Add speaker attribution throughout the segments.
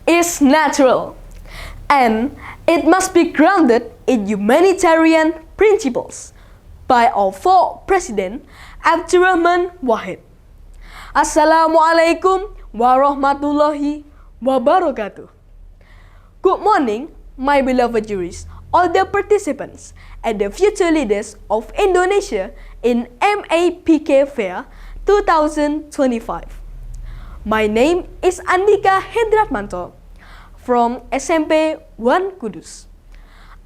Speaker 1: is natural, and it must be grounded in humanitarian principles by our fourth President, Abdurrahman Wahid. Assalamualaikum warahmatullahi wabarakatuh. Good morning, my beloved jurists, all the participants, and the future leaders of Indonesia in MAPK Fair 2025. My name is Andika Hendratmanto from SMP 1 KUDUS.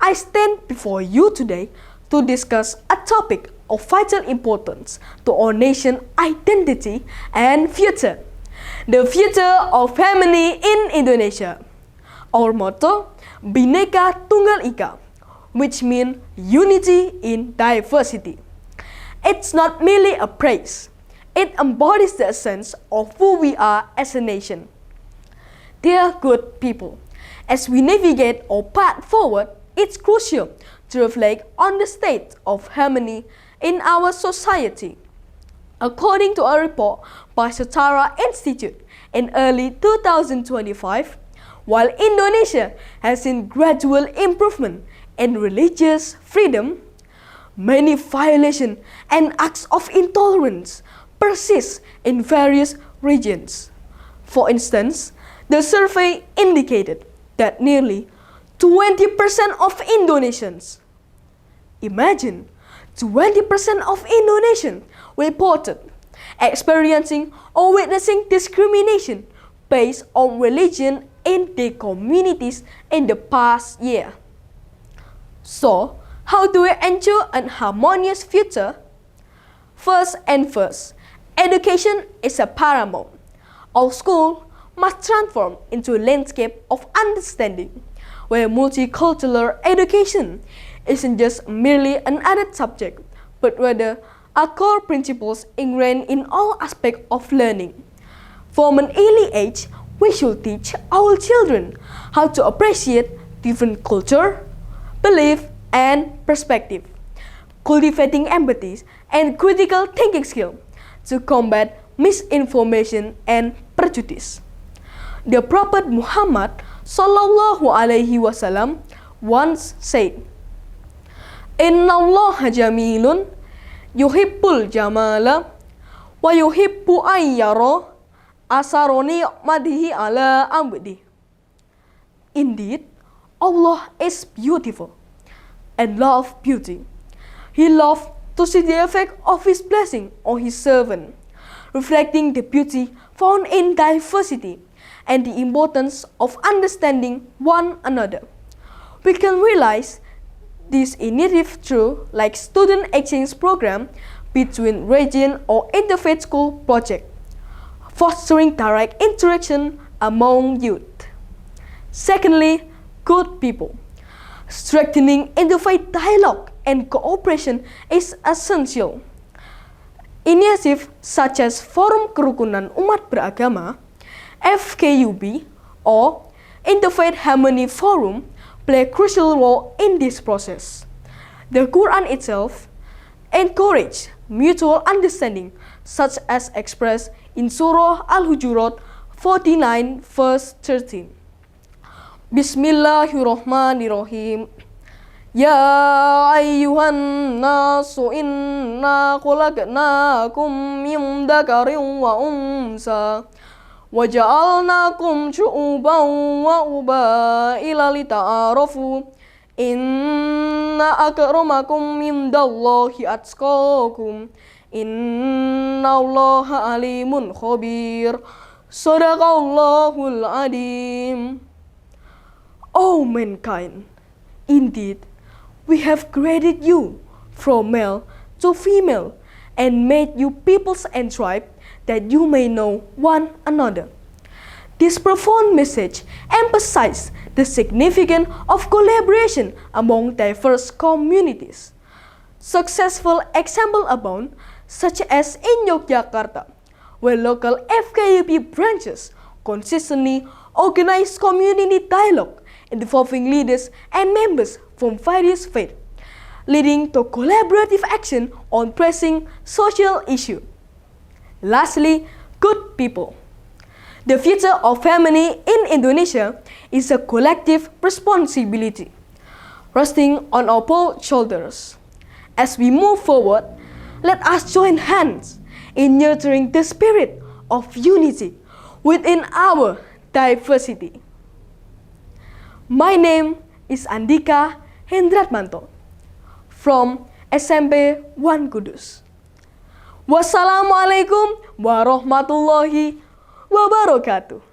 Speaker 1: I stand before you today to discuss a topic of vital importance to our nation's identity and future, the future of family in Indonesia. Our motto, Bhinneka Tunggal Ika, which means unity in diversity. It's not merely a praise. It embodies the essence of who we are as a nation. Dear good people, as we navigate our path forward, it's crucial to reflect on the state of harmony in our society. According to a report by Setara Institute in early 2025, while Indonesia has seen gradual improvement in religious freedom, many violations and acts of intolerance persist in various regions. For instance, the survey indicated that nearly 20% of Indonesians, imagine 20% of Indonesians reported experiencing or witnessing discrimination based on religion in their communities in the past year. So, how do we ensure a harmonious future? First, education is a paramount. Our school must transform into a landscape of understanding, where multicultural education isn't just merely an added subject, but rather a core principles ingrained in all aspects of learning. From an early age, we should teach our children how to appreciate different culture, belief, and perspective, cultivating empathy and critical thinking skill to combat misinformation and prejudice. The Prophet Muhammad Sallallahu Alaihi Wasallam once said, "Inna Allah jamilun yuhibbul jamala wa yuhibbu ayyara asaroni madhi ala abdi." Indeed, Allah is beautiful and loves beauty. He loves to see the effect of His blessing on His servant, reflecting the beauty found in diversity and the importance of understanding one another. We can realize this initiative through like student exchange program between region or interfaith school project, fostering direct interaction among youth. Secondly, good people. Strengthening interfaith dialogue and cooperation is essential. Initiatives such as Forum Kerukunan Umat Beragama, FKUB, or Interfaith Harmony Forum play a crucial role in this process. The Quran itself encourages mutual understanding, such as expressed in Surah Al-Hujurat 49 verse 13. Bismillahirrahmanirrahim. Ya ayyuhan nasu inna khalaqnakum min dzakarin wa unsa wa ja'alnakum syu'uban wa qabaila lita'arafu inna akramakum indallahi atqakum innallaha alimun khabir. Shadaqallahul Azim. O mankind, indeed, we have created you from male to female and made you peoples and tribes that you may know one another. This profound message emphasizes the significance of collaboration among diverse communities. Successful examples abound, such as in Yogyakarta, where local FKUP branches consistently organize community dialogue involving leaders and members from various faiths, leading to collaborative action on pressing social issues. Lastly, good people. The future of family in Indonesia is a collective responsibility, resting on our both shoulders. As we move forward, let us join hands in nurturing the spirit of unity within our diversity. My name is Andika Hendratmanto from SMP 1 KUDUS. Wassalamualaikum warahmatullahi wabarakatuh.